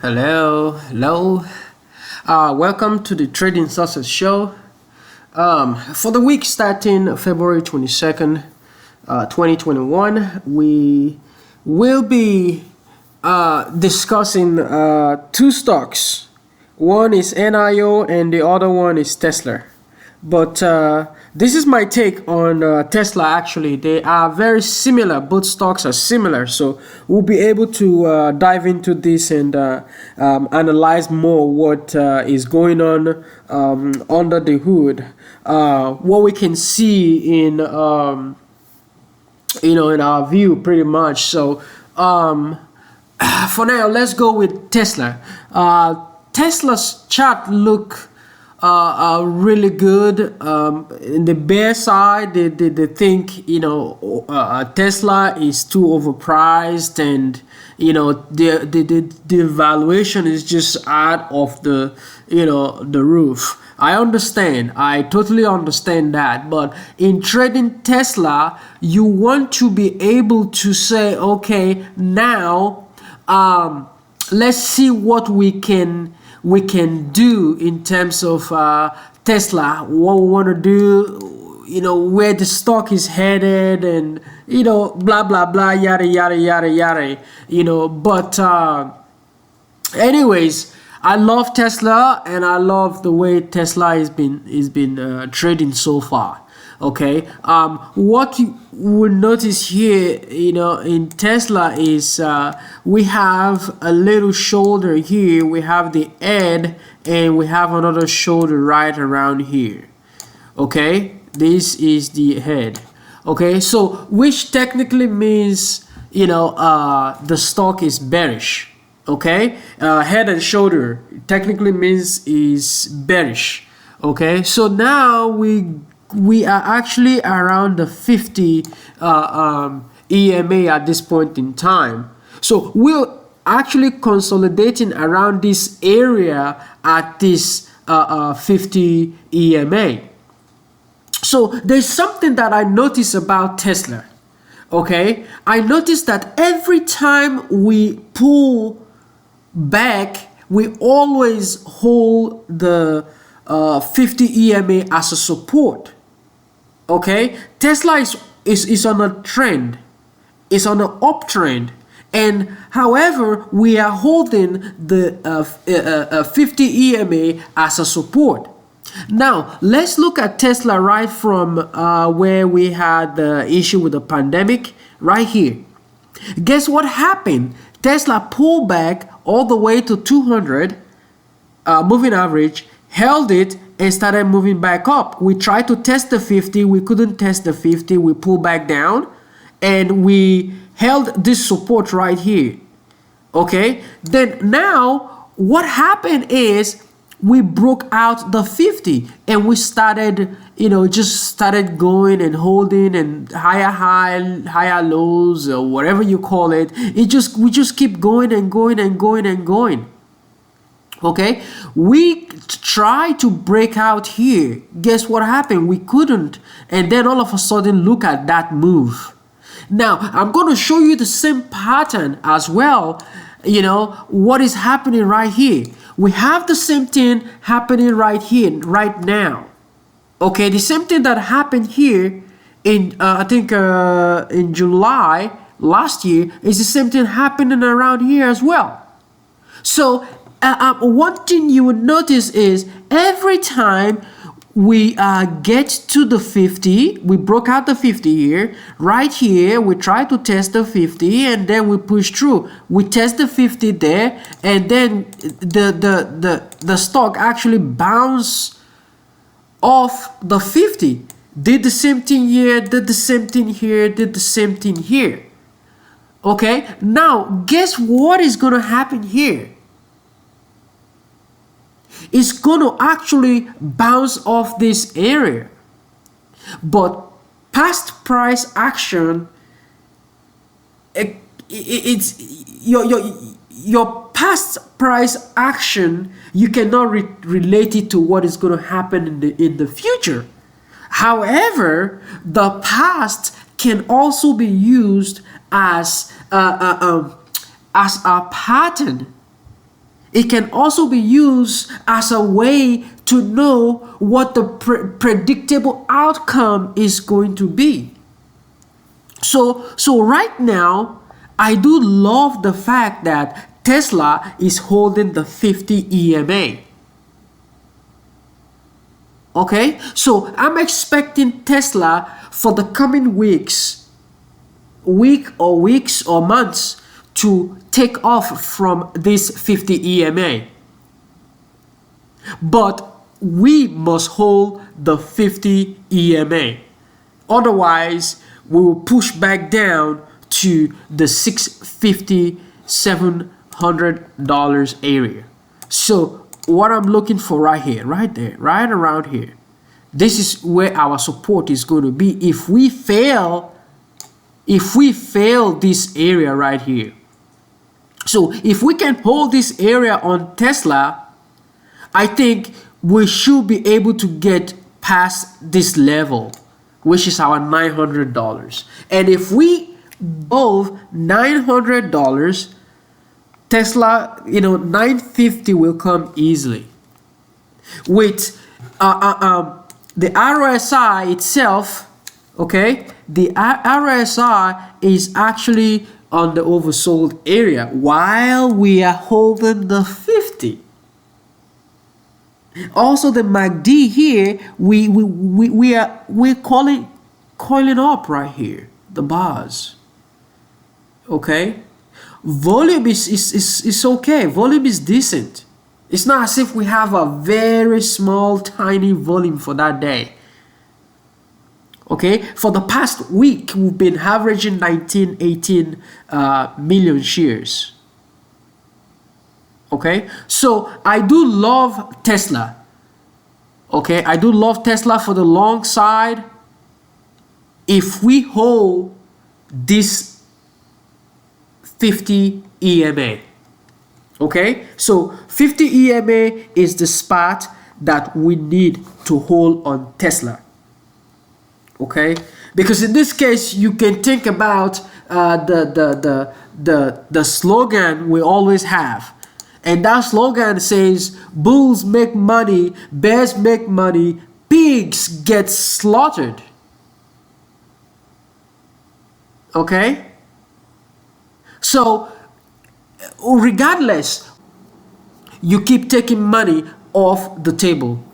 Hello. Welcome to the Trading Success Show. For the week starting February 22nd, 2021, we will be discussing two stocks. One is NIO and the other one is Tesla. But this is my take on Tesla. Actually, they are very similar. Both stocks are similar, so we'll be able to dive into this and analyze more what is going on under the hood. What we can see in in our view, pretty much. So for now, let's go with Tesla. Tesla's chart look really good. In the bear side, they think Tesla is too overpriced, and the valuation is just out of the the roof. I understand. I totally understand that. But in trading Tesla, you want to be able to say, okay, now let's see what we can do in terms of Tesla, what we want to do, where the stock is headed, and blah blah blah, yada yada yada yada, but anyways, I love Tesla, and I love the way Tesla has been trading so far. Okay, what you will notice here, in Tesla is we have a little shoulder here, we have the head, and we have another shoulder right around here. Okay, this is the head. Okay, so which technically means the stock is bearish. Okay, head and shoulder technically means is bearish. Okay, so now we are actually around the 50 EMA at this point in time. So we're actually consolidating around this area at this 50 EMA. So there's something that I notice about Tesla. Okay, I noticed that every time we pull back, we always hold the 50 EMA as a support. Okay, Tesla is on a trend, it's on an uptrend, and however we are holding the 50 EMA as a support. Now let's look at Tesla right from where we had the issue with the pandemic right here. Guess what happened? Tesla pulled back all the way to 200 moving average, held it, and started moving back up. We tried to test the 50, we couldn't test the 50, we pulled back down, and we held this support right here. Okay, then now what happened is we broke out the 50, and we started just started going and holding, and higher high, higher lows, or whatever you call it. We just keep going and going and going and going. Okay, we tried to break out here. Guess what happened? We couldn't. And then all of a sudden, look at that move. Now, I'm going to show you the same pattern as well. What is happening right here. We have the same thing happening right here, right now. Okay, the same thing that happened here in, I think, in July last year is the same thing happening around here as well. So, one thing you would notice is every time we get to the 50, we broke out the 50 here, right here, we try to test the 50, and then we push through. We test the 50 there, and then the stock actually bounced off the 50. Did the same thing here, did the same thing here, did the same thing here. Okay, now guess what is going to happen here? It's going to actually bounce off this area. But past price action, it's your past price action, you cannot relate it to what is going to happen in the future. However, the past can also be used as a pattern It can also be used as a way to know what the predictable outcome is going to be. So right now, I do love the fact that Tesla is holding the 50 EMA. Okay, so I'm expecting Tesla for the coming weeks or months to take off from this 50 EMA. But we must hold the 50 EMA. Otherwise, we will push back down to the $650, $700 area. So what I'm looking for right here, right there, right around here, this is where our support is going to be. If we fail this area right here, so if we can hold this area on Tesla, I think we should be able to get past this level, which is our $900. And if we above $900, Tesla, $950 will come easily. With the RSI itself, okay, the RSI is actually on the oversold area while we are holding the 50. Also, the MACD here, we're coiling up right here, the bars. Okay, volume is okay. Volume is decent. It's not as if we have a very small, tiny volume for that day. Okay, for the past week, we've been averaging 18 million shares. Okay, so I do love Tesla. Okay, I do love Tesla for the long side. If we hold this 50 EMA. Okay, so 50 EMA is the spot that we need to hold on Tesla. Okay, because in this case you can think about the slogan we always have, and that slogan says bulls make money, bears make money, pigs get slaughtered. Okay, so regardless, you keep taking money off the table.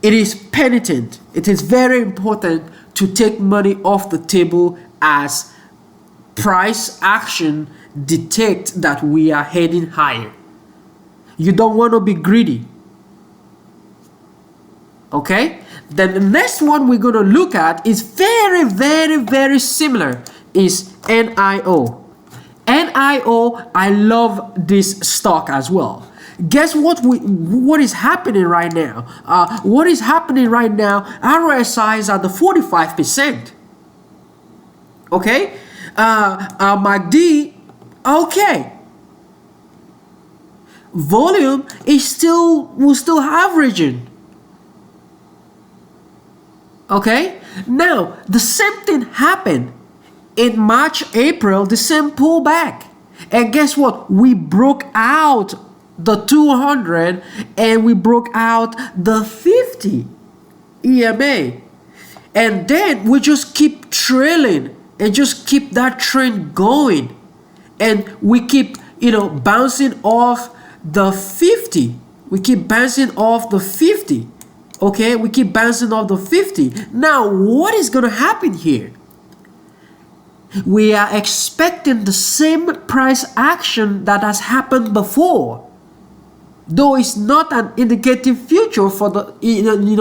It is penitent. It is very important to take money off the table as price action dictates that we are heading higher. You don't want to be greedy. Okay? Then the next one we're going to look at is very, very, very similar. Is NIO. NIO, I love this stock as well. Guess what is happening right now? What is happening right now? RSI is at the 45%. Okay, MACD, okay. Volume is still averaging. Okay, now the same thing happened in March, April, the same pullback, and guess what? We broke out the 200 and we broke out the 50 EMA, and then we just keep trailing and just keep that trend going, and we keep bouncing off the 50. We keep bouncing off the 50. Okay, we keep bouncing off the 50. Now what is going to happen here? We are expecting the same price action that has happened before, though it's not an indicative future for the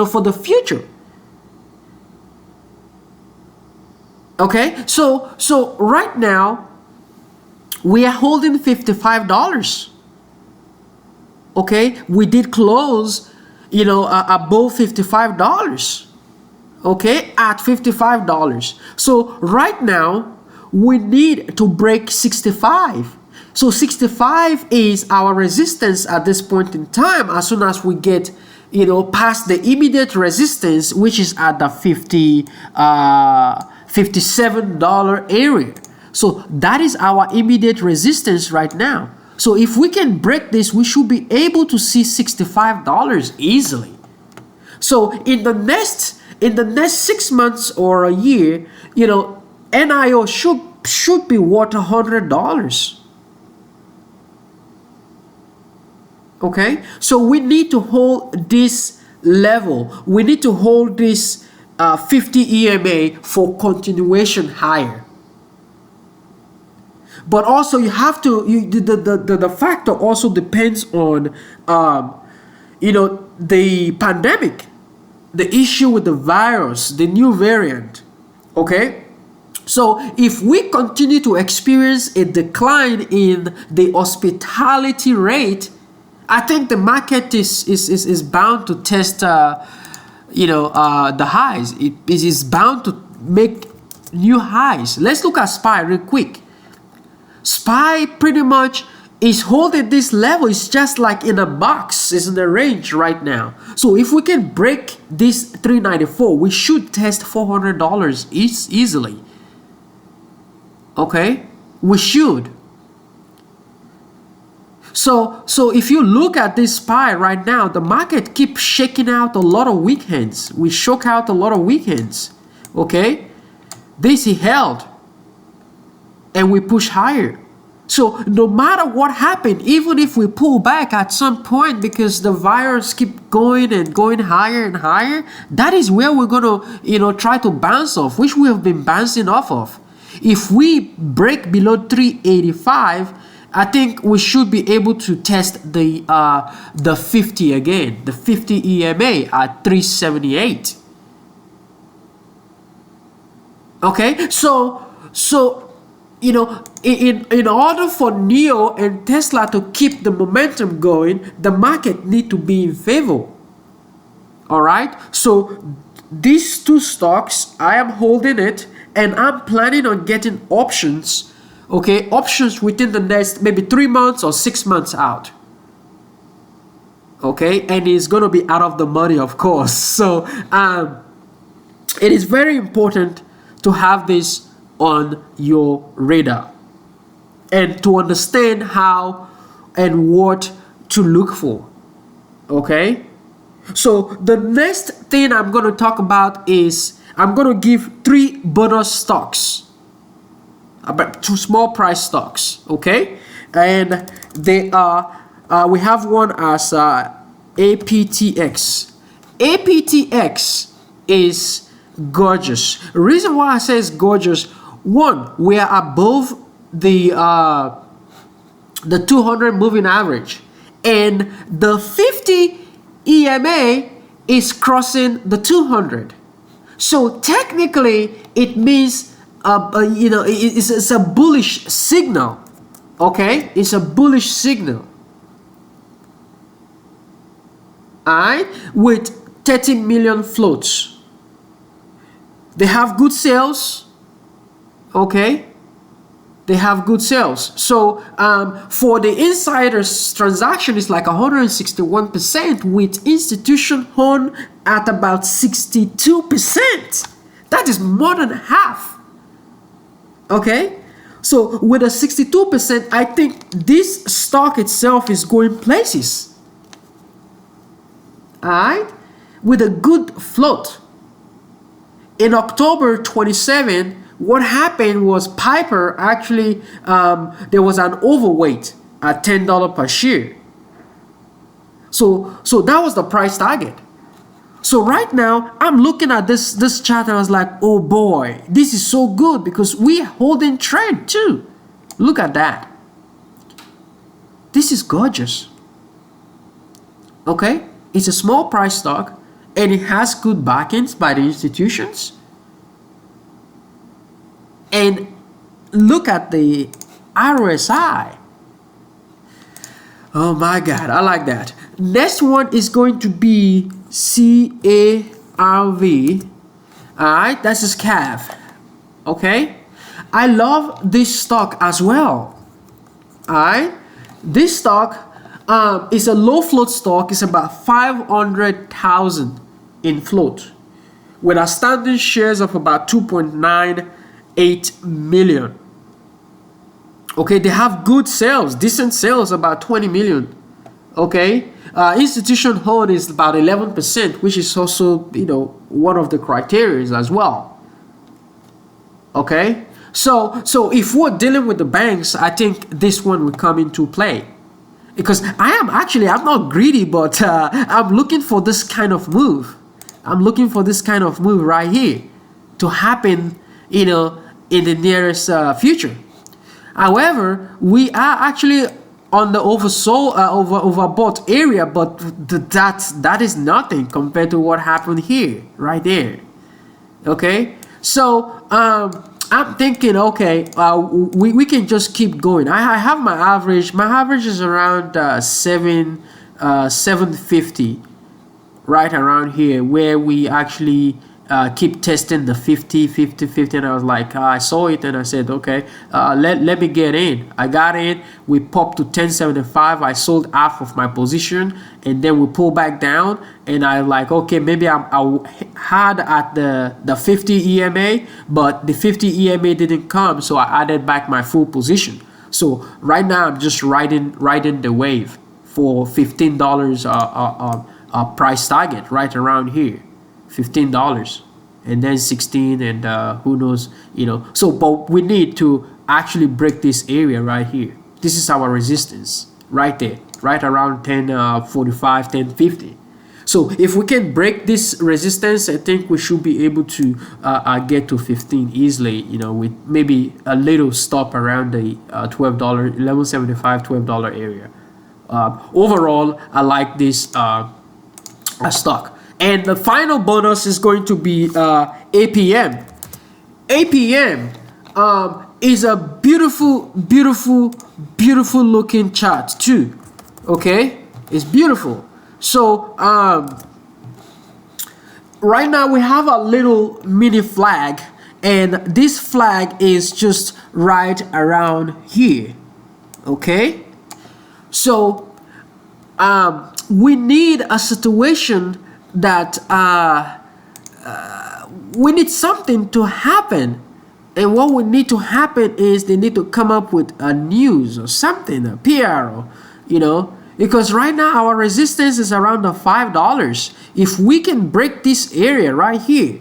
for the future. Okay, so right now we are holding $55. Okay, we did close above $55. Okay, at $55. So right now we need to break 65. So 65 is our resistance at this point in time. As soon as we get past the immediate resistance, which is at the $57 area. So that is our immediate resistance right now. So if we can break this, we should be able to see $65 easily. So in the next 6 months or a year, you know, NIO should be worth $100. Okay, so we need to hold this level. We need to hold this 50 EMA for continuation higher. But also you have to, the factor also depends on, you know, the pandemic, the issue with the virus, the new variant. Okay, so if we continue to experience a decline in the hospitality rate, I think the market is bound to test, you know, the highs. It is bound to make new highs. Let's look at SPY real quick. SPY pretty much is holding this level. It's just like in a box. It's in the range right now. So if we can break this 394, we should test $400 easily. Okay, we should. So if you look at this SPY right now, the market keeps shaking out a lot of weekends. We shook out a lot of weekends. Okay, this he held and we push higher. So no matter what happened, even if we pull back at some point because the virus keep going and going higher and higher, that is where we're gonna, you know, try to bounce off, which we have been bouncing off of. If we break below 385, I think we should be able to test the 50 again, the 50 EMA at 378. Okay, so you know, in order for NIO and Tesla to keep the momentum going, the market need to be in favor. All right, so these two stocks, I am holding it, and I'm planning on getting options. Okay, options within the next maybe 3 months or 6 months out. Okay, and it's gonna be out of the money, of course. So it is very important to have this on your radar and to understand how and what to look for. Okay, so the next thing I'm going to talk about is I'm going to give 3 bonus stocks, about 2 small price stocks. Okay, and they are we have one as AptX. AptX is gorgeous. The reason why I say it's gorgeous, one, we are above the 200 moving average, and the 50 EMA is crossing the 200. So technically, it means you know, it's a bullish signal. Okay, it's a bullish signal. Alright, with 30 million floats. They have good sales. Okay, they have good sales. So for the insiders transaction, it's like 161%, with institution owned at about 62%. That is more than half. Okay, so with a 62%, I think this stock itself is going places. Alright, with a good float. In October 27, what happened was Piper actually, there was an overweight at $10 per share. So that was the price target. So right now, I'm looking at this chart and I was like, oh boy, this is so good because we're holding trend too. Look at that. This is gorgeous. Okay, it's a small price stock and it has good backings by the institutions. And look at the RSI. Oh my God, I like that. Next one is going to be CARV. Alright, that's his CAV. Okay, I love this stock as well. Alright, this stock is a low float stock. It's about 500,000 in float, with outstanding shares of about 2.98 million. Okay, they have good sales, decent sales, about 20 million. Okay, institution hold is about 11%, which is also, you know, one of the criteria as well. Okay, so if we're dealing with the banks, I think this one will come into play, because I'm not greedy, but I'm looking for this kind of move. I'm looking for this kind of move right here to happen, you know, in the nearest future. However, we are actually on the overbought area, but that is nothing compared to what happened here, right there. Okay, so I'm thinking, okay, we can just keep going. I have my average. My average is around 750, right around here, where we actually keep testing the 50, 50, 50, and I was like, I saw it and I said, okay, let me get in. I got in. We popped to 1075. I sold half of my position, and then we pull back down, and I like, okay, maybe I had at the 50 EMA, but the 50 EMA didn't come, so I added back my full position. So right now I'm just riding the wave for $15 price target, right around here. $15, and then 16, and who knows, you know. So but we need to actually break this area right here. This is our resistance right there, right around 1045, 1050. So if we can break this resistance, I think we should be able to get to 15 easily, you know, with maybe a little stop around the $12, $11.75, $12 area. Overall, I like this stock. And the final bonus is going to be APM. APM is a beautiful looking chart too. Okay, it's beautiful. So right now we have a little mini flag, and this flag is just right around here. Okay, so we need a situation that we need something to happen, and what we need to happen is they need to come up with a news or something, a PR, or, you know, because right now our resistance is around the $5. If we can break this area right here,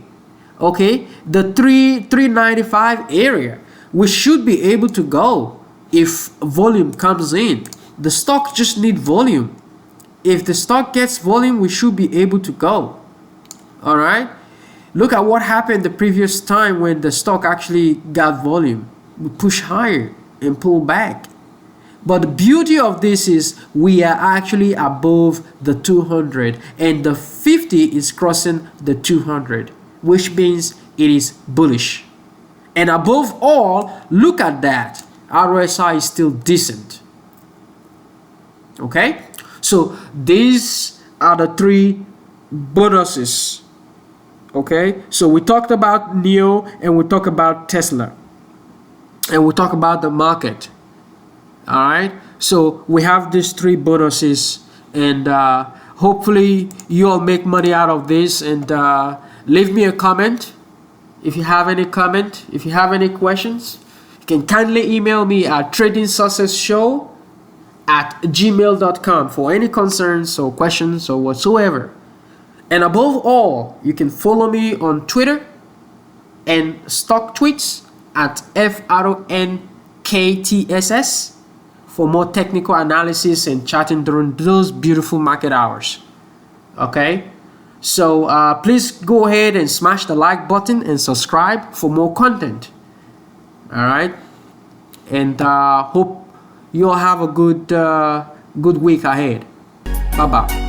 okay, the 395 area, we should be able to go if volume comes in. The stock just need volume. If the stock gets volume, we should be able to go. All right, look at what happened the previous time when the stock actually got volume. We push higher and pull back. But the beauty of this is we are actually above the 200, and the 50 is crossing the 200, which means it is bullish. And above all, look at that, RSI is still decent. Okay, so these are the three bonuses. Okay, so we talked about NIO, and we talked about Tesla, and we talked about the market. All right, so we have these three bonuses, and hopefully you all make money out of this. And leave me a comment if you have any comment. If you have any questions, you can kindly email me at tradingsuccessshow@gmail.com for any concerns or questions or whatsoever. And above all, you can follow me on Twitter and stock tweets at FRONKTSS for more technical analysis and chatting during those beautiful market hours. Okay, so please go ahead and smash the like button and subscribe for more content. All right, and hope you all have a good week ahead. Bye bye.